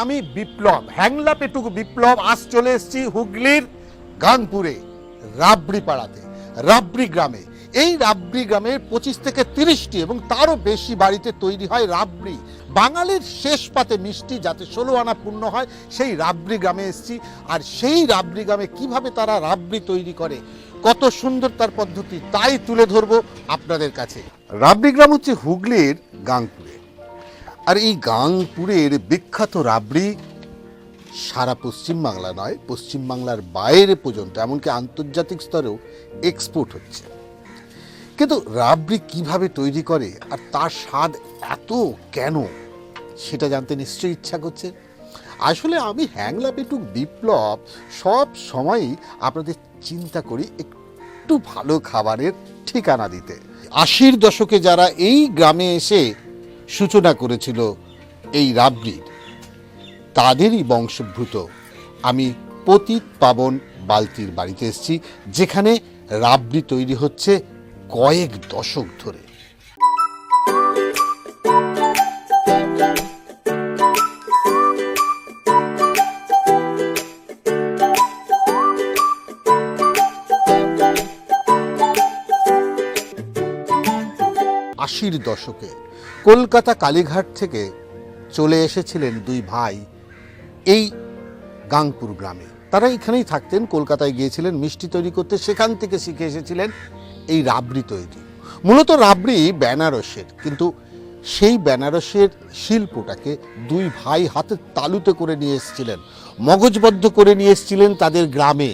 আমি বিপ্লব, হ্যাংলা পেটুক বিপ্লব। আজ চলে এসেছি হুগলির গাংপুরে রাবড়ি পাড়াতে, রাবড়ি গ্রামে। এই রাবড়ি গ্রামের 25 থেকে 30টি এবং তারও বেশি বাড়িতে তৈরি হয় রাবড়ি। বাঙালির শেষ পাতে মিষ্টি যাতে 16 আনা পূর্ণ হয়, সেই রাবড়ি গ্রামে এসেছি। আর সেই রাবড়ি গ্রামে কিভাবে তারা রাবড়ি তৈরি করে, কত সুন্দর তার পদ্ধতি, তাই তুলে ধরবো আপনাদের কাছে। রাবড়ি গ্রাম হচ্ছে হুগলির গাংপুরে। আর এই গাংপুরের বিখ্যাত রাবড়ি সারা পশ্চিমবাংলা নয়, পশ্চিমবাংলার বাইরে পর্যন্ত, এমনকি আন্তর্জাতিক স্তরেও এক্সপোর্ট হচ্ছে। কিন্তু রাবড়ি কিভাবে তৈরি করে আর তার স্বাদ এত কেন, সেটা জানতে নিশ্চয়ই ইচ্ছা করছে। আসলে আমি হ্যাংলা পেটুক বিপ্লব সব সময়ই আপনাদের চিন্তা করি একটু ভালো খাবারের ঠিকানা দিতে। 80-র দশকে যারা এই গ্রামে এসে সূচনা করেছিল এই রাবড়ির, তাদেরই বংশোদ্ভূত আমি পতিত পাবন বালতির বাড়িতে এসেছি, যেখানে রাবড়ি তৈরি হচ্ছে কয়েক দশক ধরে। আশির দশকে কলকাতা কালীঘাট থেকে চলে এসেছিলেন দুই ভাই এই গাংপুর গ্রামে। তারা এখানেই থাকতেন, কলকাতায় গিয়েছিলেন মিষ্টি তৈরি করতে, সেখান থেকে শিখে এসেছিলেন এই রাবড়ি তৈরি। মূলত রাবড়ি বেনারসের, কিন্তু সেই বেনারসের শিল্পটাকে দুই ভাই হাতের তালুতে করে নিয়ে এসেছিলেন, মগজবদ্ধ করে নিয়ে এসেছিলেন তাদের গ্রামে।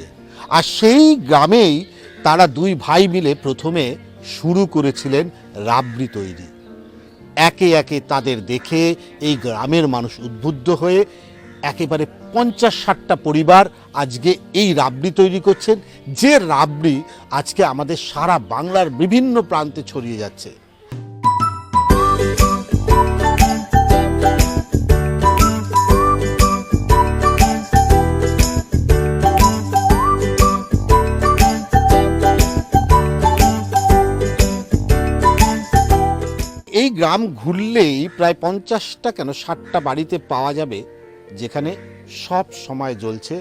আর সেই গ্রামেই তারা দুই ভাই মিলে প্রথমে শুরু করেছিলেন রাবড়ি তৈরি। একে একে তাদের দেখে এই গ্রামের মানুষ উদ্বুদ্ধ হয়ে একেবারে 50-60টা পরিবার আজকে এই রাবড়ি তৈরি করছেন, যে রাবড়ি আজকে আমাদের সারা বাংলার বিভিন্ন প্রান্তে ছড়িয়ে যাচ্ছে। এই গ্রাম ঘুরলেই প্রায় 50টা কেন 60টা বাড়িতে পাওয়া যাবে যেখানে সব সময় জ্বলছে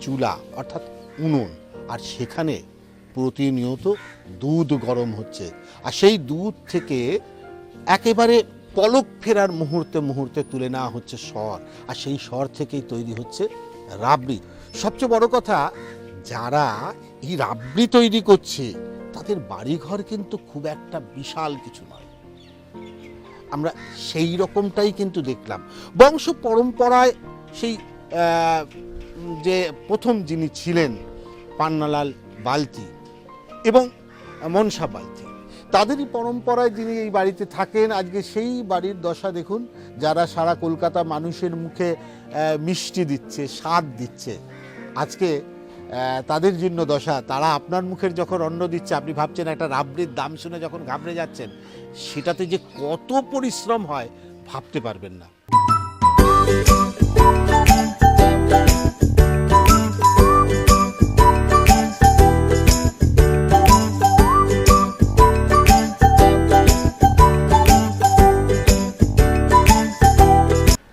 চুলা অর্থাৎ উনুন, আর সেখানে প্রতিনিয়ত দুধ গরম হচ্ছে। আর সেই দুধ থেকে একেবারে পলক ফেরার মুহূর্তে মুহূর্তে তুলে নেওয়া হচ্ছে সর, আর সেই সর থেকেই তৈরি হচ্ছে রাবড়ি। সবচেয়ে বড় কথা, যারা এই রাবড়ি তৈরি করছে তাদের বাড়িঘর কিন্তু খুব একটা বিশাল কিছু নয়। আমরা সেই রকমটাই কিন্তু দেখলাম। বংশ পরম্পরায় সেই যে প্রথম যিনি ছিলেন পান্নালাল বালতি এবং মনসা বালতি, তাদেরই পরম্পরায় যিনি এই বাড়িতে থাকেন। আজকে সেই বাড়ির দশা দেখুন, যারা সারা কলকাতা মানুষের মুখে মিষ্টি দিচ্ছে, স্বাদ দিচ্ছে, আজকে তাদের জন্য দশা। তারা আপনার মুখের যখন অন্ন দিচ্ছে, আপনি ভাবছেন একটা রাবড়ির দাম শুনে যখন ঘাবড়ে যাচ্ছেন, সেটাতে যে কত পরিশ্রম হয় ভাবতে পারবেন না।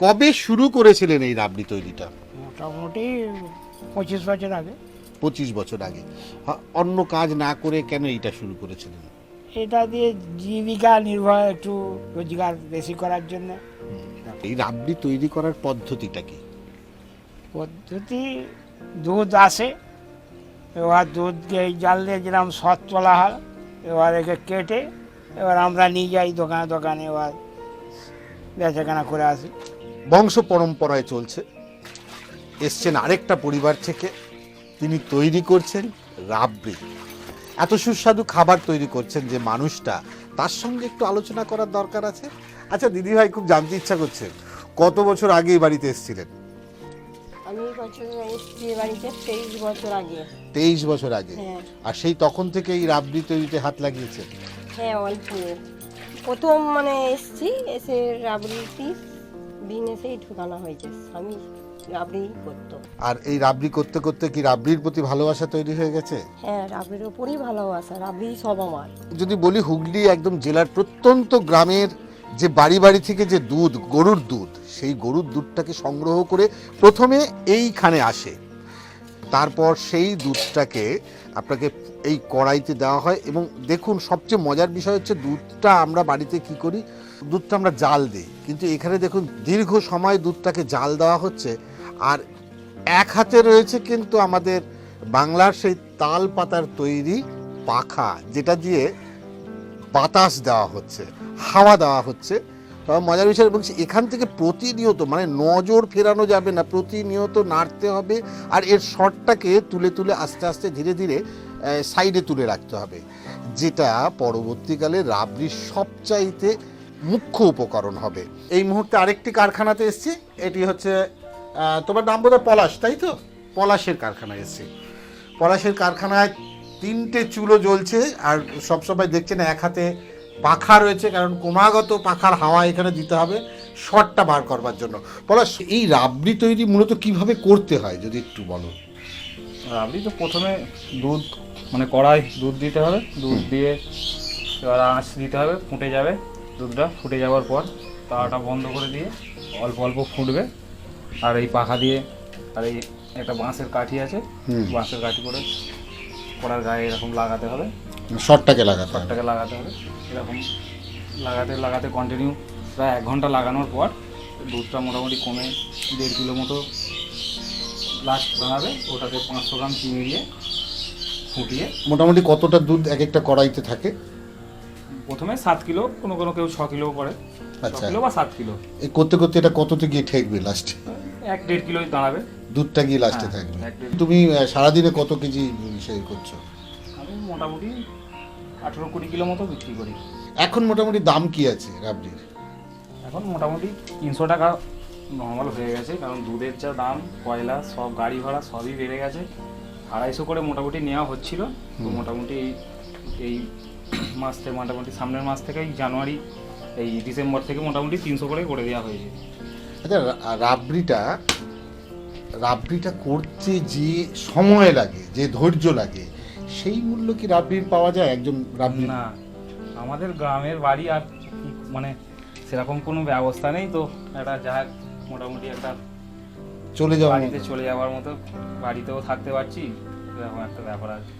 কবে শুরু করেছিলেন এই রাবড়ি তৈরিটা? মোটামুটি 25 বছর আগে। 25 বছর আগে। অন্য কাজ না করে কেন এইটা শুরু করেছিলেন? এটা দিয়ে জীবিকা নির্ভর, একটু রোজগার বেশি করার জন্য। এই রাবড়ি তৈরি করার পদ্ধতিটা কি? পদ্ধতি, দুধ আসে, এবার দুধকে জাল দিয়ে যেরকম সৎ তোলা হয়, এবার একে কেটে এবার আমরা নিয়ে যাই দোকানে দোকানে, এবার বেচাকেনা করে আসি। বংশ পরম্পরায় চলছে। এসছেন আরেকটা পরিবার থেকে, তিনি তৈরি করছেন রাবড়ি। এত সুস্বাদু খাবার তৈরি করছেন যে মানুষটা, তার সঙ্গে একটু আলোচনা করার দরকার আছে। আচ্ছা দিদি ভাই, খুব জানতে ইচ্ছা করছে, কত বছর আগে এই বাড়িতে এসেছিলেন? আমি এসেছি বাড়িতে 23 বছর আগে। 23 বছর আগে? হ্যাঁ। আর সেই তখন থেকে এই রাবড়ি তৈরিতে হাত লাগিয়েছেন? হ্যাঁ, অল্প প্রথম এসেছি, এসে রাবড়ি পিস বিজনেসেই ঢুকানো হয়েছে। আমি রাবড়ি করতো। আর এই রাবড়ি করতে করতে কি রাবড়ির প্রতি ভালোবাসা তৈরি হয়ে গেছে? হ্যাঁ, রাবড়ির ওপরই ভালোবাসা, রাবড়ি সব আমার। যদি বলি হুগলি একদম জেলার প্রত্যন্ত গ্রামের যে বাড়ি বাড়ি থেকে যে দুধ, গরুর দুধ, সেই গরুর দুধটাকে সংগ্রহ করে প্রথমে এইখানে আসে, তারপর সেই দুধটাকে আপনাকে এই কড়াইতে দেওয়া হয়। এবং দেখুন, সবচেয়ে মজার বিষয় হচ্ছে দুধটা আমরা বাড়িতে কি করি, দুধটা আমরা জাল দিই, কিন্তু এখানে দেখুন দীর্ঘ সময় দুধটাকে জাল দেওয়া হচ্ছে। আর এক হাতে রয়েছে কিন্তু আমাদের বাংলার সেই তাল পাতার তৈরি পাখা, যেটা দিয়ে বাতাস দেওয়া হচ্ছে, হাওয়া দেওয়া হচ্ছে। তবে মজার বিষয়, এবং এখান থেকে প্রতিনিয়ত, মানে নজর ফেরানো যাবে না, প্রতিনিয়ত নাড়তে হবে। আর এর শটটাকে তুলে তুলে আস্তে আস্তে ধীরে ধীরে সাইডে তুলে রাখতে হবে, যেটা পরবর্তীকালে রাবড়ির সবচাইতে মুখ্য উপকরণ হবে। এই মুহূর্তে আরেকটি কারখানাতে এসেছি, এটি হচ্ছে তোমার নাম বোধহয় পলাশ, তাই তো? পলাশের কারখানায় এসেছি। পলাশের কারখানায় 3টে চুলো জ্বলছে, আর সবসময় দেখছেন এক হাতে পাখা রয়েছে, কারণ ক্রমাগত পাখার হাওয়া এখানে দিতে হবে শটটা বার করবার জন্য। পলাশ, এই রাবড়ি তৈরি মূলত কিভাবে করতে হয় যদি একটু বলো। রাবড়ি তো প্রথমে দুধ, মানে কড়াই দুধ দিতে হবে, দুধ দিয়ে এবার আঁচ দিতে হবে, ফুটে যাবে দুধটা। ফুটে যাওয়ার পর তাওয়াটা বন্ধ করে দিয়ে অল্প অল্প ফুটবে। আর এই পাখা দিয়ে, আর এই একটা বাঁশের কাঠি আছে, বাঁশের কাঠি করে কড়ার গায়ে এরকম লাগাতে হবে, শটটাকে লাগাতে হবে। শটটাকে লাগাতে হবে। এরকম লাগাতে লাগাতে কন্টিনিউ প্রায় 1 ঘন্টা লাগানোর পর দুধটা মোটামুটি কমে 1.5 কিলো মতো লাস্ট দাঁড়াবে। ওটাতে 500 গ্রাম চিনি দিয়ে ফুটিয়ে, মোটামুটি কতটা দুধ এক একটা কড়াইতে থাকে? প্রথমে 7 কিলো, কোনো কোনো কেউ 6 কিলো করে, 6 আচ্ছা। কিলো বা 7 কিলো। এই করতে করতে এটা কততে গিয়ে ঠেকবে লাস্টে? 1-1.5 কিলোই দাঁড়াবে, দুধটা গিয়ে লাস্টে হ্যাঁ, থাকবে। 1-1.5 তুমি সারাদিনে কত কেজি সেই করছো? আমি মোটামুটি 18-20 কিলো মতো বিক্রি করি। এখন মোটামুটি দাম কি আছে রাবড়ির? এখন মোটামুটি 300 টাকা নর্মাল হয়ে গেছে, কারণ দুধের যা দাম, কয়লা, সব গাড়ি ভাড়া সবই বেড়ে গেছে। 250 করে মোটামুটি নেওয়া হচ্ছিল, তো মোটামুটি এই মাস থেকে, মোটামুটি সামনের মাস থেকে, এই জানুয়ারি, এই ডিসেম্বর থেকে মোটামুটি 300 করে করে দেওয়া হয়েছে। আচ্ছা, রাবড়িটা করতে যে সময় লাগে, যে ধৈর্য লাগে, সেই মূল্য কি রাবড়ির পাওয়া যায় একজন রাবড়ি? না, আমাদের গ্রামের বাড়ি, আর মানে সেরকম কোনো ব্যবস্থা নেই, তো একটা যা মোটামুটি একটা চলে যাওয়া বাড়িতে চলে যাওয়ার মতো, বাড়িতেও থাকতে পারছি, এরকম একটা ব্যাপার আছে।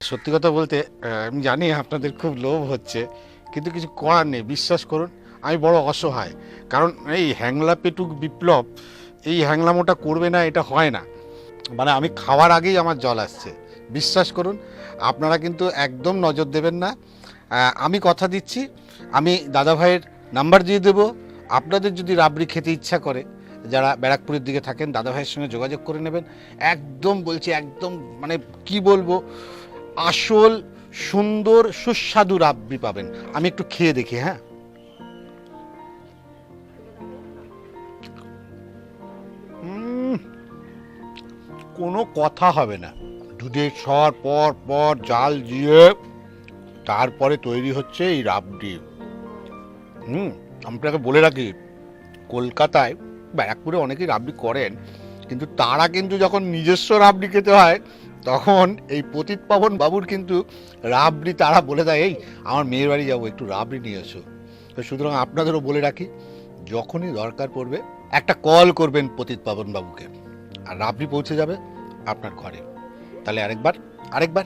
সত্যি কথা বলতে আমি জানি আপনাদের খুব লোভ হচ্ছে, কিন্তু কিছু করার নেই। বিশ্বাস করুন, আমি বড় অসহায়। কারণ এই হ্যাংলা পেটুক বিপ্লব, এই হ্যাংলামোটা করবে না, এটা হয় না। মানে আমি খাওয়ার আগেই আমার জল আসছে। বিশ্বাস করুন, আপনারা কিন্তু একদম নজর দেবেন না। আমি কথা দিচ্ছি, আমি দাদা ভাইয়ের নাম্বার দিয়ে দেবো। আপনাদের যদি রাবড়ি খেতে ইচ্ছা করে, যারা ব্যারাকপুরের দিকে থাকেন, দাদা ভাইয়ের সঙ্গে যোগাযোগ করে নেবেন। একদম বলছি, একদম মানে কি বলবো, আসল সুন্দর সুস্বাদু রাবড়ি পাবেন। আমি একটু খেয়ে দেখি। হ্যাঁ, কোনো কথা হবে না। দুধের স্বর পর পর জাল দিয়ে তারপরে তৈরি হচ্ছে এই রাবড়ি। আপনাকে বলে রাখি, কলকাতায়, ব্যারাকপুরে অনেকেই রাবড়ি করেন, কিন্তু তারা কিন্তু যখন নিজস্ব রাবড়ি খেতে হয়, তখন এই পতিত পাবন বাবুর কিন্তু রাবড়ি তারা বলে দেয়, এই আমার মেয়ের বাড়ি যাবো, একটু রাবড়ি নিয়ে এসো। তো সুতরাং আপনাদেরও বলে রাখি, যখনই দরকার পড়বে একটা কল করবেন পতিত পাবন বাবুকে, আর রাবড়ি পৌঁছে যাবে আপনার ঘরে। তাহলে আরেকবার